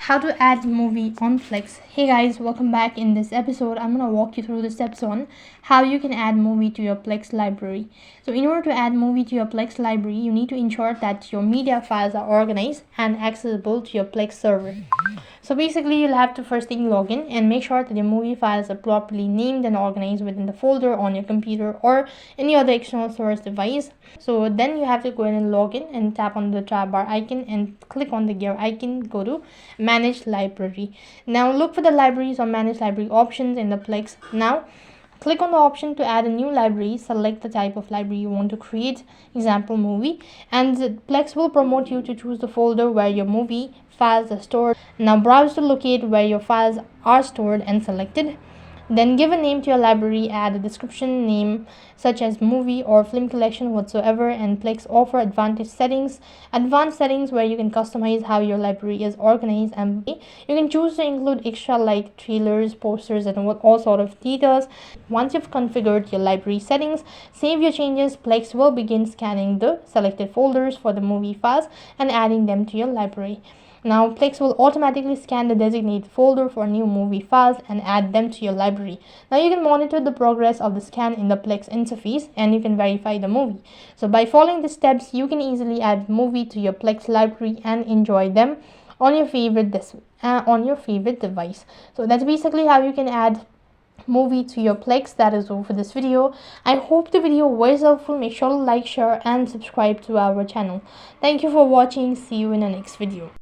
How to add movie on Plex. Hey guys, welcome back. In this episode I'm going to walk you through the steps on how you can add movie to your Plex library. So in order to add movie to your Plex library, you need to ensure that your media files are organized and accessible to your Plex server. So basically you'll have to first thing log in and make sure that your movie files are properly named and organized within the folder on your computer or any other external storage device. So then you have to go in and log in and tap on the tab bar icon and click on the gear icon, go to manage library. Now look for the libraries or manage library options in the Plex. Now click on the option to add a new library, select the type of library you want to create, example movie, and Plex will promote you to choose the folder where your movie files are stored. Now browse to locate where your files are stored and selected. Then give a name to your library, add a description name such as movie or film collection whatsoever, and Plex offer advanced settings where you can customize how your library is organized, and you can choose to include extra like trailers, posters, and all sort of details. Once you've configured your library settings, save your changes. Plex will begin scanning the selected folders for the movie files and adding them to your library. Now Plex will automatically scan the designated folder for new movie files and add them to your library. Now you can monitor the progress of the scan in the Plex interface and you can verify the movie. So by following the steps, you can easily add movie to your Plex library and enjoy them on your favorite device. So that's basically how you can add movie to your Plex. That is all for this video. I hope the video was helpful. Make sure to like, share and subscribe to our channel. Thank you for watching. See you in the next video.